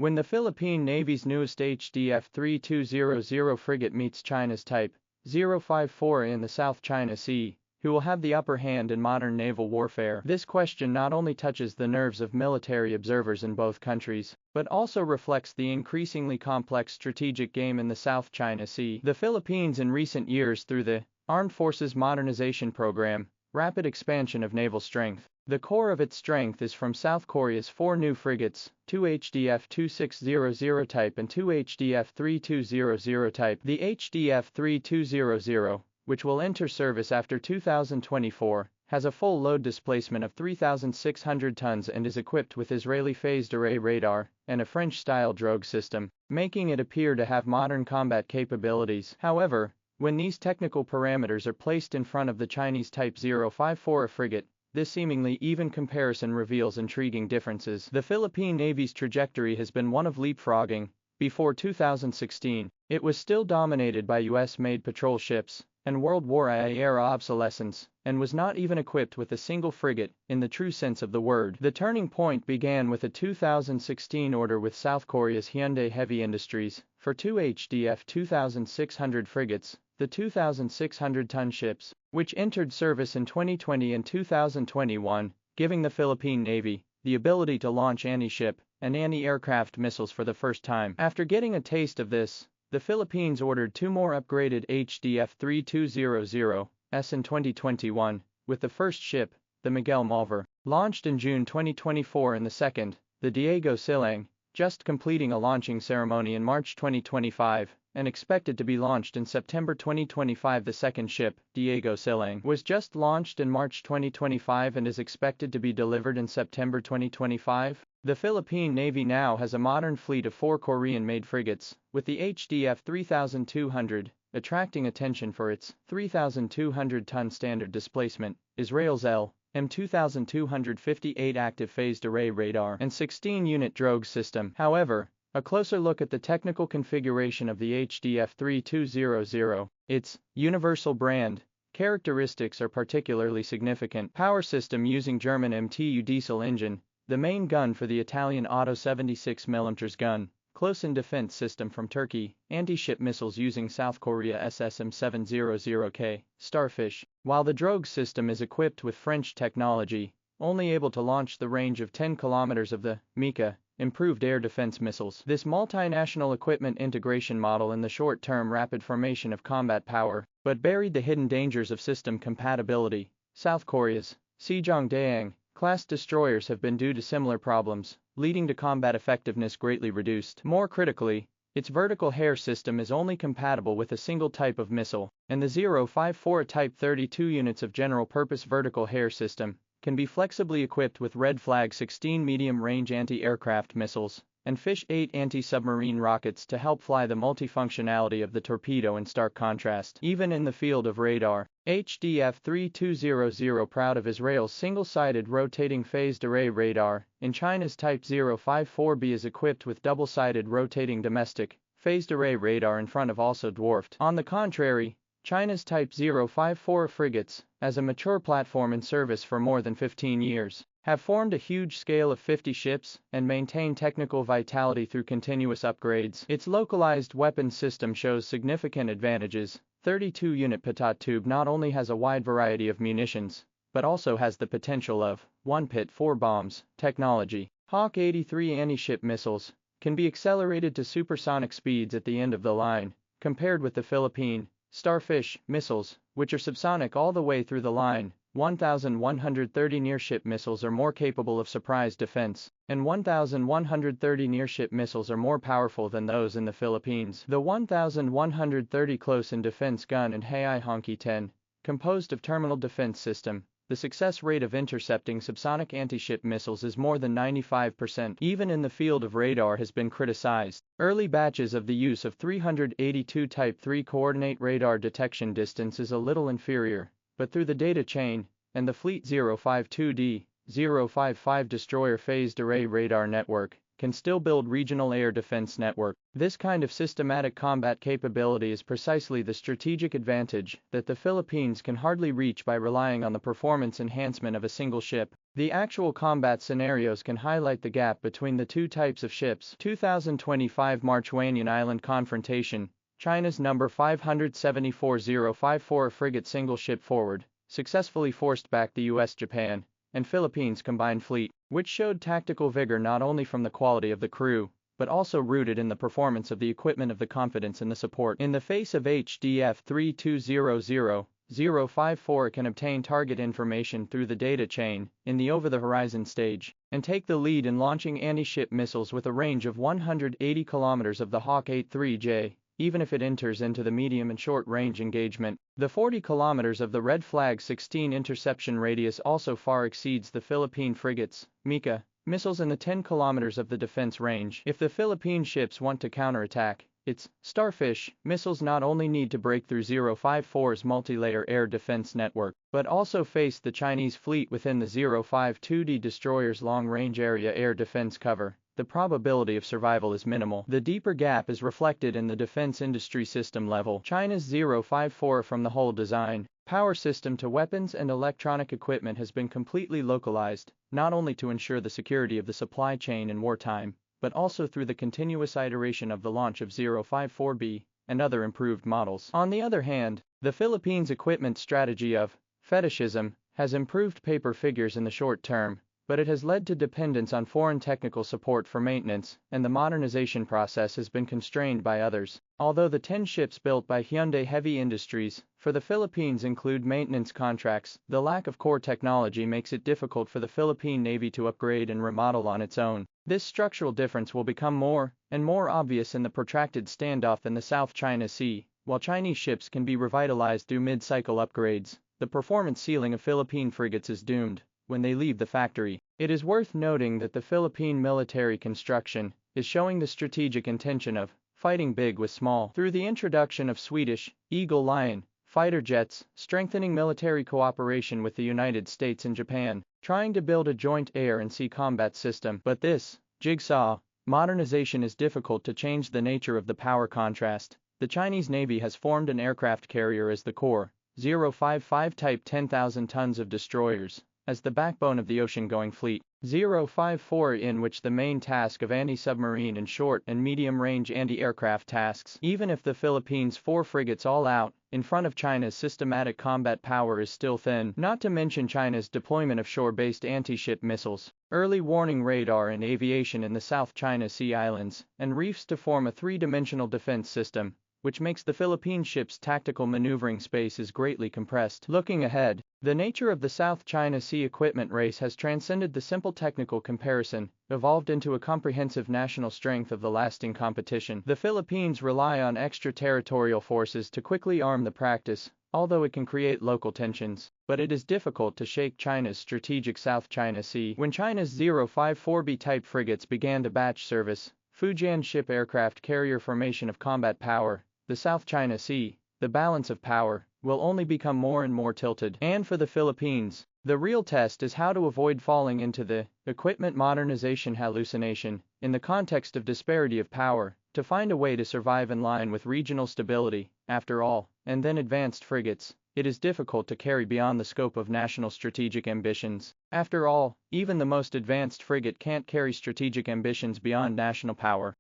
When the Philippine Navy's newest HDF 3200 frigate meets China's Type 054 in the South China Sea, who will have the upper hand in modern naval warfare? This question not only touches the nerves of military observers in both countries, but also reflects the increasingly complex strategic game in the South China Sea. The Philippines in recent years, through the Armed Forces Modernization Program, rapid expansion of naval strength. The core of its strength is from South Korea's 4 new frigates, 2 HDF 2600 type and 2 HDF 3200 type. The HDF 3200, which will enter service after 2024, has a full load displacement of 3,600 tons and is equipped with Israeli phased array radar and a French-style drogue system, making it appear to have modern combat capabilities. However, when these technical parameters are placed in front of the Chinese Type 054 frigate, this seemingly even comparison reveals intriguing differences. The Philippine Navy's trajectory has been one of leapfrogging. Before 2016, it was still dominated by US-made patrol ships and World War I-era obsolescence, and was not even equipped with a single frigate, in the true sense of the word. The turning point began with a 2016 order with South Korea's Hyundai Heavy Industries for 2 HDF 2600 frigates, the 2,600-ton ships, which entered service in 2020 and 2021, giving the Philippine Navy the ability to launch anti-ship and anti-aircraft missiles for the first time. After getting a taste of this, the Philippines ordered 2 more upgraded HDF 3200s in 2021, with the first ship, the Miguel Malvar, launched in June 2024 and the second, the Diego Silang, just completing a launching ceremony in March 2025, and expected to be launched in September 2025. The second ship, Diego Silang, was just launched in March 2025 and is expected to be delivered in September 2025. The Philippine Navy now has a modern fleet of 4 Korean-made frigates, with the HDF 3200 attracting attention for its 3,200-ton standard displacement, Israel's M 2258 active phased array radar, and 16-unit drogue system. However, a closer look at the technical configuration of the HDF 3200, its universal brand characteristics are particularly significant. Power system using German MTU diesel engine, the main gun for the Italian Otto 76mm gun, close-in defense system from Turkey, anti-ship missiles using South Korea SSM 700K, Starfish, while the drogue system is equipped with French technology, only able to launch the range of 10 kilometers of the Mika, improved air defense missiles. This multinational equipment integration model in the short-term rapid formation of combat power, but buried the hidden dangers of system compatibility. South Korea's Sejong-daeng class destroyers have been due to similar problems, leading to combat effectiveness greatly reduced. More critically, its vertical hair system is only compatible with a single type of missile, and the 054 Type 32 units of general-purpose vertical hair system can be flexibly equipped with Red Flag 16 medium-range anti-aircraft missiles and Fish 8 anti-submarine rockets to help fly the multifunctionality of the torpedo in stark contrast. Even in the field of radar, HDF 3200 proud of Israel's single-sided rotating phased array radar, in China's Type 054B is equipped with double-sided rotating domestic phased array radar in front of also dwarfed. On the contrary, China's Type 054 frigates, as a mature platform in service for more than 15 years, have formed a huge scale of 50 ships and maintain technical vitality through continuous upgrades. Its localized weapons system shows significant advantages. 32-unit Patat tube not only has a wide variety of munitions, but also has the potential of 1-pit 4 bombs technology. Hawk 83 anti-ship missiles can be accelerated to supersonic speeds at the end of the line, compared with the Philippine Starfish missiles, which are subsonic all the way through the line. 1,130 near-ship missiles are more capable of surprise defense, and 1,130 near-ship missiles are more powerful than those in the Philippines. The 1,130 close-in defense gun and Hai Honki 10, composed of terminal defense system, the success rate of intercepting subsonic anti-ship missiles is more than 95%. Even in the field of radar has been criticized. Early batches of the use of 382 Type 3 coordinate radar detection distance is a little inferior, but through the data chain and the Fleet 052D, 055 destroyer phased array radar network, can still build regional air defense network. This kind of systematic combat capability is precisely the strategic advantage that the Philippines can hardly reach by relying on the performance enhancement of a single ship. The actual combat scenarios can highlight the gap between the two types of ships. 2025 March Wanyuan Island confrontation. China's number 574054 frigate single ship forward successfully forced back the US, Japan, and Philippines combined fleet, which showed tactical vigor not only from the quality of the crew, but also rooted in the performance of the equipment, of the confidence and the support. In the face of HDF 3200-054, it can obtain target information through the data chain in the over-the-horizon stage, and take the lead in launching anti-ship missiles with a range of 180 kilometers of the Hawk 83J, even if it enters into the medium and short-range engagement. The 40 kilometers of the Red Flag 16 interception radius also far exceeds the Philippine frigates, Mika, missiles, and the 10 kilometers of the defense range. If the Philippine ships want to counterattack, its Starfish missiles not only need to break through 054's multi-layer air defense network, but also face the Chinese fleet within the 052D destroyer's long-range area air defense cover. The probability of survival is minimal. The deeper gap is reflected in the defense industry system level. China's 054 from the whole design, power system to weapons and electronic equipment has been completely localized, not only to ensure the security of the supply chain in wartime, but also through the continuous iteration of the launch of 054B and other improved models. On the other hand, the Philippines' equipment strategy of fetishism has improved paper figures in the short term, but it has led to dependence on foreign technical support for maintenance, and the modernization process has been constrained by others. Although the 10 ships built by Hyundai Heavy Industries for the Philippines include maintenance contracts, the lack of core technology makes it difficult for the Philippine Navy to upgrade and remodel on its own. This structural difference will become more and more obvious in the protracted standoff in the South China Sea. While Chinese ships can be revitalized through mid-cycle upgrades, the performance ceiling of Philippine frigates is doomed when they leave the factory. It is worth noting that the Philippine military construction is showing the strategic intention of fighting big with small through the introduction of Swedish Eagle Lion fighter jets, strengthening military cooperation with the United States and Japan, trying to build a joint air and sea combat system. But this jigsaw modernization is difficult to change the nature of the power contrast. The Chinese Navy has formed an aircraft carrier as the core, 055 type 10,000 tons of destroyers, as the backbone of the ocean-going fleet. 054, in which the main task of anti-submarine and short and medium-range anti-aircraft tasks. Even if the Philippines' 4 frigates all out in front of China's systematic combat power is still thin, not to mention China's deployment of shore-based anti-ship missiles, early warning radar and aviation in the South China Sea islands and reefs to form a 3-dimensional defense system, which makes the Philippine ship's tactical maneuvering space is greatly compressed. Looking ahead, the nature of the South China Sea equipment race has transcended the simple technical comparison, evolved into a comprehensive national strength of the lasting competition. The Philippines rely on extraterritorial forces to quickly arm the practice, although it can create local tensions, but it is difficult to shake China's strategic South China Sea. When China's 054B type frigates began to batch service, Fujian ship aircraft carrier formation of combat power, the South China Sea, the balance of power will only become more and more tilted. And for the Philippines, the real test is how to avoid falling into the equipment modernization hallucination in the context of disparity of power, to find a way to survive in line with regional stability. After all, and then advanced frigates, it is difficult to carry beyond the scope of national strategic ambitions. After all, even the most advanced frigate can't carry strategic ambitions beyond national power.